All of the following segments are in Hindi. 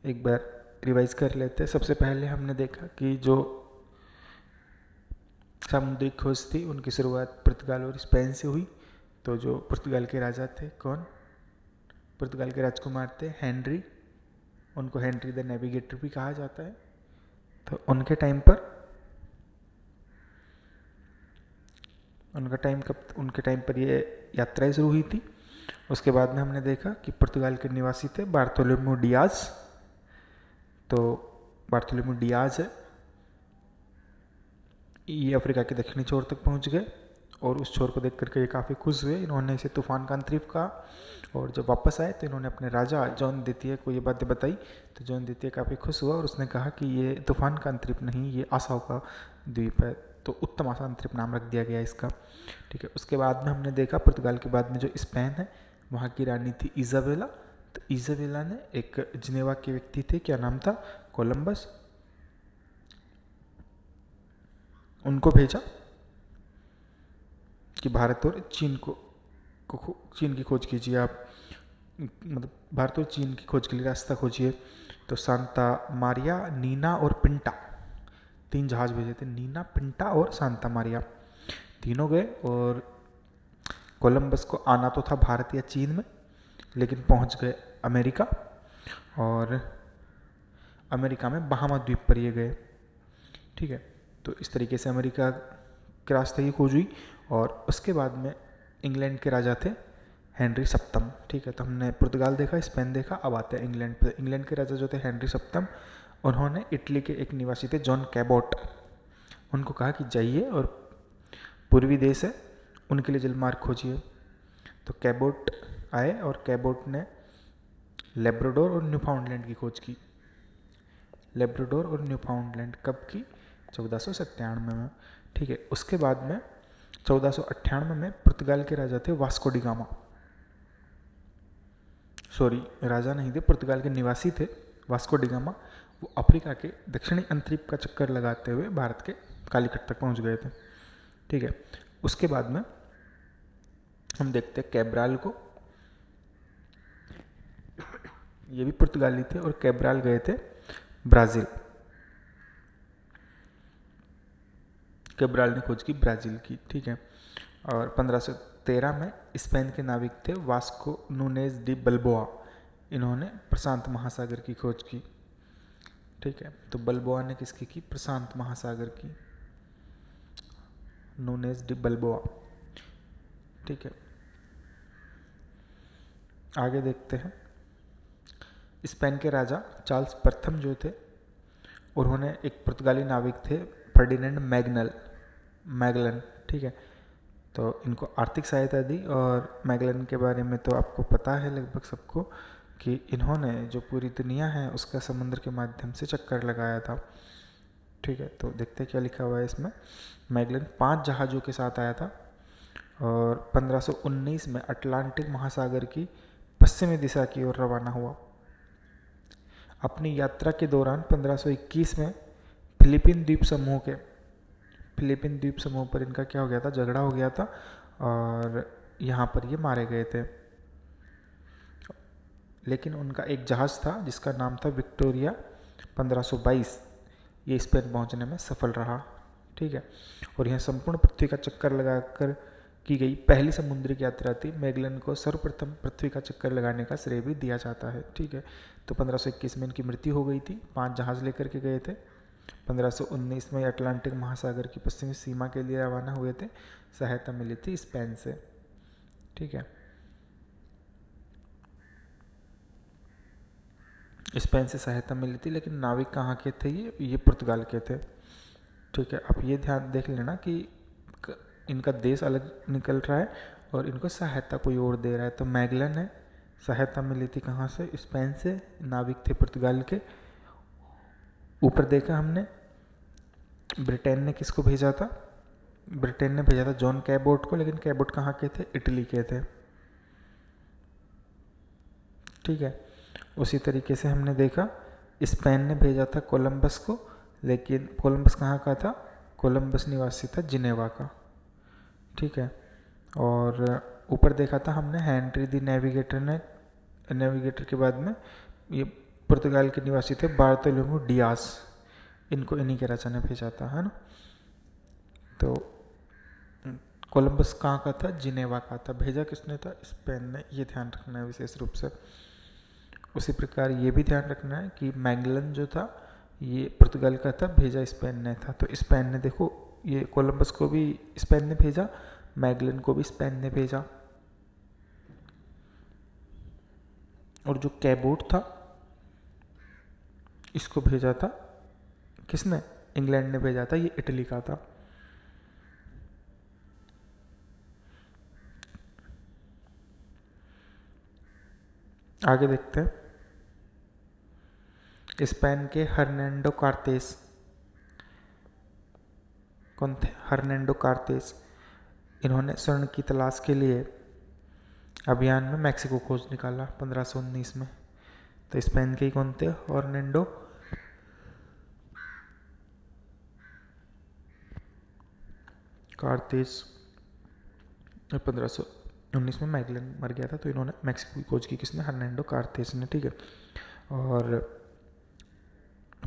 एक बार रिवाइज कर लेते हैं। सबसे पहले हमने देखा कि जो सामुद्रिक खोज थी उनकी शुरुआत पुर्तगाल और स्पेन से हुई। तो जो पुर्तगाल के राजा थे, कौन? पुर्तगाल के राजकुमार थे हेनरी, उनको हेनरी द नेविगेटर भी कहा जाता है। तो उनके टाइम पर ये यात्राएं शुरू हुई थी। उसके बाद में हमने देखा कि पुर्तगाल के निवासी थे बार्थोलोम्यू डियाज। तो बार्थोलोम्यू डियाज है, ये अफ्रीका के दक्षिणी छोर तक पहुंच गए और उस छोर को देख करके ये काफ़ी खुश हुए। इन्होंने इसे तूफान का अंतरीप कहा और जब वापस आए तो इन्होंने अपने राजा जॉन द्वितीय को ये बातें बताई। तो जॉन द्वितीय काफ़ी खुश हुआ और उसने कहा कि ये तूफान का अंतरीप नहीं, ये आशाओं का द्वीप है। तो उत्तम आशा अंतरीप नाम रख दिया गया इसका। ठीक है, उसके बाद में हमने देखा पुर्तगाल के बाद में जो स्पेन है वहाँ की रानी थी इजाबेला। तो इजाबेला ने एक जिनेवा के व्यक्ति थे, क्या नाम था? कोलंबस, उनको भेजा कि भारत और चीन चीन की खोज कीजिए आप, मतलब भारत और चीन की खोज के लिए रास्ता खोजिए। तो सांता मारिया, नीना और पिंटा, 3 जहाज भेजे थे, नीना, पिंटा और सांता मारिया, तीनों गए। और कोलंबस को आना तो था भारत या चीन में, लेकिन पहुंच गए अमेरिका और अमेरिका में बहामा द्वीप पर ये गए। ठीक है, तो इस तरीके से अमेरिका के रास्ते की खोज हुई। और उसके बाद में इंग्लैंड के राजा थे हेनरी सप्तम। ठीक है, तो हमने पुर्तगाल देखा, स्पेन देखा, अब आते हैं इंग्लैंड पर। इंग्लैंड के राजा जो थे हेनरी सप्तम, उन्होंने इटली के एक निवासी थे जॉन कैबोट, उनको कहा कि जाइए और पूर्वी देश है उनके लिए जलमार्ग खोजिए। तो कैबोट आए और कैबोट ने लेब्राडोर और न्यूफाउंडलैंड की खोज की। लेब्राडोर और न्यूफाउंडलैंड कब की? 1497 में। ठीक है, उसके बाद में 1498 में पुर्तगाल के राजा थे वास्को डी गामा। सॉरी, राजा नहीं थे, पुर्तगाल के निवासी थे वास्को डी गामा। वो अफ्रीका के दक्षिणी अंतरीप का चक्कर लगाते हुए भारत के कालीकट तक पहुंच गए थे। ठीक है, उसके बाद में हम देखते हैं कैब्राल को। ये भी पुर्तगाली थे और कैब्राल गए थे ब्राज़ील। कैब्राल ने खोज की ब्राज़ील की। ठीक है, और 1513 में स्पेन के नाविक थे वास्को नूनेज डी बल्बोआ, इन्होंने प्रशांत महासागर की खोज की। ठीक है, तो बल्बोआ ने किसकी की? प्रशांत महासागर की, नूनेज डी बल्बोआ। ठीक है, आगे देखते हैं। स्पेन के राजा चार्ल्स प्रथम जो थे, उन्होंने एक पुर्तगाली नाविक थे फर्डिनेंड मैगलन। ठीक है, तो इनको आर्थिक सहायता दी। और मैगलन के बारे में तो आपको पता है लगभग सबको कि इन्होंने जो पूरी दुनिया है उसका समुद्र के माध्यम से चक्कर लगाया था। ठीक है, तो देखते हैं क्या लिखा हुआ है इसमें। मैगलन 5 जहाज़ों के साथ आया था और 1519 में अटलांटिक महासागर की पश्चिमी दिशा की ओर रवाना हुआ। अपनी यात्रा के दौरान 1521 में फिलीपीन द्वीप समूह पर इनका क्या हो गया था? झगड़ा हो गया था और यहाँ पर ये मारे गए थे। लेकिन उनका एक जहाज़ था जिसका नाम था विक्टोरिया, 1522 ये स्पेन पहुँचने में सफल रहा। ठीक है, और यह संपूर्ण पृथ्वी का चक्कर लगाकर की गई पहली समुद्री यात्रा थी। मैगलन को सर्वप्रथम पृथ्वी का चक्कर लगाने का श्रेय भी दिया जाता है। ठीक है, तो 1521 में इनकी मृत्यु हो गई थी। 5 जहाज़ लेकर के गए थे। 1519 में अटलांटिक महासागर की पश्चिमी सीमा के लिए रवाना हुए थे। सहायता मिली थी स्पेन से। ठीक है, स्पेन से सहायता मिली थी, लेकिन नाविक कहाँ के थे? ये पुर्तगाल के थे। ठीक है, अब ये ध्यान देख लेना कि इनका देश अलग निकल रहा है और इनको सहायता कोई और दे रहा है। तो मैगलन है, सहायता मिली थी कहाँ से? स्पेन से, नाविक थे पुर्तगाल के। ऊपर देखा हमने ब्रिटेन ने किसको भेजा था? ब्रिटेन ने भेजा था जॉन कैबोट को, लेकिन कैबोट कहाँ के थे? इटली के थे। ठीक है, उसी तरीके से हमने देखा स्पेन ने भेजा था कोलंबस को, लेकिन कोलंबस कहाँ का था? कोलंबस निवासी था जिनेवा का। ठीक है, और ऊपर देखा था हमने हेनरी द नेविगेटर के बाद में ये पुर्तगाल के निवासी थे बार्थोलोम्यू डियास, इनको इन्हीं के राजा ने भेजा था, है ना। तो कोलंबस कहाँ का था? जिनेवा का था। भेजा किसने था? स्पेन ने। ये ध्यान रखना है विशेष रूप से। उसी प्रकार ये भी ध्यान रखना है कि मैगलन जो था ये पुर्तगाल का था, भेजा स्पेन ने था। तो स्पेन ने, देखो ये कोलंबस को भी स्पेन ने भेजा, मैगलन को भी स्पेन ने भेजा। और जो कैबोट था इसको भेजा था किसने? इंग्लैंड ने भेजा था, ये इटली का था। आगे देखते हैं। स्पेन के हर्नांडो कार्तेस कौन थे? हर्नांडो कार्तेस। इन्होंने स्वर्ण की तलाश के लिए अभियान में मैक्सिको खोज निकाला 1519 में। तो स्पेन के ही कौन थे? हर्नांडो कार्तेस। 1519 में मैगलन मर गया था, तो इन्होंने मैक्सिको की खोज की किसने? हर्नांडो कार्तेस ने, ठीक है। और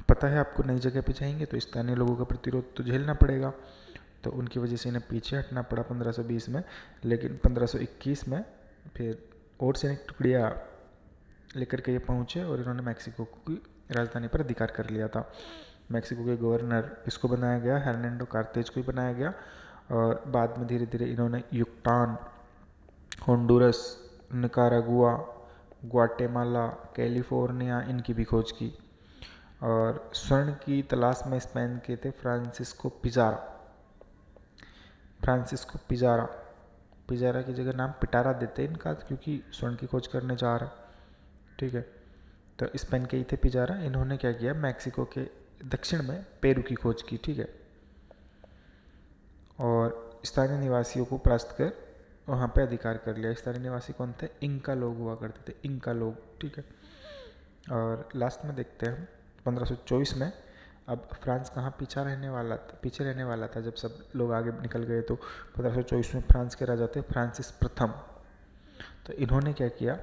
पता है आपको, नई जगह पे जाएंगे तो स्थानीय लोगों का प्रतिरोध तो झेलना पड़ेगा, तो उनकी वजह से इन्हें पीछे हटना पड़ा 1520 में। लेकिन 1521 में फिर और सैनिक टुकड़ियाँ लेकर के ये पहुँचे और इन्होंने मैक्सिको की राजधानी पर अधिकार कर लिया था। मैक्सिको के गवर्नर किसको बनाया गया? हर्नांडो कार्तेज को ही बनाया गया। और बाद में धीरे धीरे इन्होंने युक्टान, होंडुरस, निकारागुआ, ग्वाटेमाला, कैलिफोर्निया, इनकी भी खोज की। और स्वर्ण की तलाश में स्पेन के थे फ्रांसिस्को पिजारा। फ्रांसिस्को पिजारा, पिजारा की जगह नाम पिटारा देते हैं इनका, क्योंकि स्वर्ण की खोज करने जा रहा, ठीक है। तो स्पेन के ही थे पिजारा। इन्होंने क्या किया? मैक्सिको के दक्षिण में पेरू की खोज की, ठीक है। और स्थानीय निवासियों को परास्त कर वहाँ पे अधिकार कर लिया। स्थानीय निवासी कौन थे? इंका लोग हुआ करते थे, इंका लोग, ठीक है। और लास्ट में देखते हैं हम 1524 में। अब फ्रांस कहाँ पीछे रहने वाला था जब सब लोग आगे निकल गए। तो 1524 में फ्रांस के राजा थे फ्रांसिस प्रथम। तो इन्होंने क्या किया?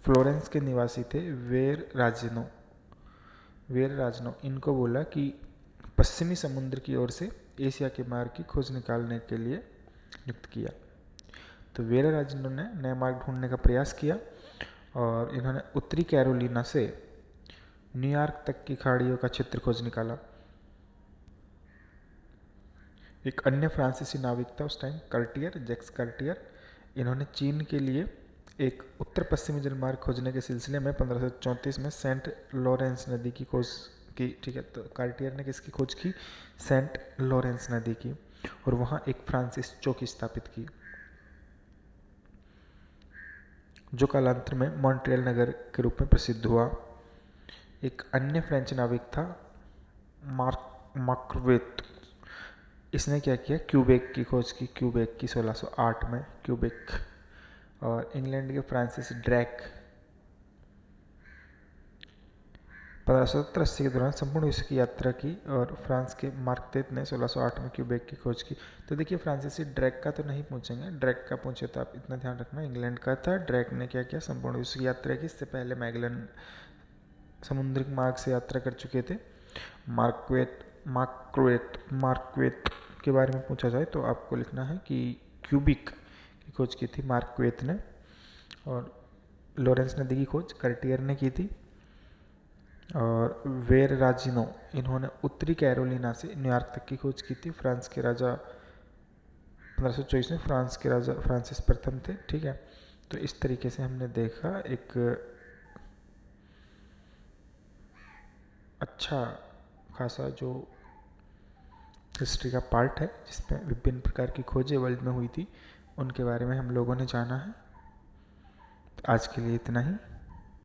फ्लोरेंस के निवासी थे वेर राजनो, इनको बोला कि पश्चिमी समुद्र की ओर से एशिया के मार्ग की खोज निकालने के लिए नियुक्त किया। तो वेरा राजनो ने नया मार्ग ढूंढने का प्रयास किया और इन्होंने उत्तरी कैरोलिना से न्यूयॉर्क तक की खाड़ियों का क्षेत्र खोज निकाला। एक अन्य फ्रांसीसी नाविक था उस टाइम, कार्टियर, जैक्स कार्टियर। इन्होंने चीन के लिए एक उत्तर पश्चिमी जलमार्ग खोजने के सिलसिले में 1534 में सेंट लॉरेंस नदी की खोज की, ठीक है। तो कार्टियर ने किसकी खोज की? सेंट लॉरेंस नदी की। और वहाँ एक फ्रांसिस चौकी स्थापित की, जो कालांतर में मॉन्ट्रियल नगर के रूप में प्रसिद्ध हुआ। एक अन्य फ्रेंच नाविक था मार्क्वेत। इसने क्या किया? क्यूबेक की खोज की, क्यूबेक की 1608 में, क्यूबेक। और इंग्लैंड के फ्रांसिस ड्रैक 1570-80 के दौरान संपूर्ण विश्व की यात्रा की। और फ्रांस के मार्क्वेत ने 1608 में क्यूबेक की खोज की। तो देखिए फ्रांसीसी ड्रैक का तो नहीं पूछेंगे, ड्रैक का पूछे तो आप इतना ध्यान रखना, इंग्लैंड का था। ड्रैक ने क्या किया? संपूर्ण विश्व की यात्रा की। इससे पहले मैगलन समुद्रिक मार्ग से यात्रा कर चुके थे। मार्क्वेत के बारे में पूछा जाए तो आपको लिखना है कि क्यूबिक की खोज की थी मार्क्वेत ने। और लॉरेंस नदी की खोज कार्टियर ने की थी। और वेर राजिनो, इन्होंने उत्तरी कैरोलिना से न्यूयॉर्क तक की खोज की थी। फ्रांस के राजा 1524 में फ्रांस के राजा फ्रांसिस प्रथम थे, ठीक है। तो इस तरीके से हमने देखा एक अच्छा खासा जो हिस्ट्री का पार्ट है, जिसमें विभिन्न प्रकार की खोजें वर्ल्ड में हुई थी, उनके बारे में हम लोगों ने जाना है। तो आज के लिए इतना ही।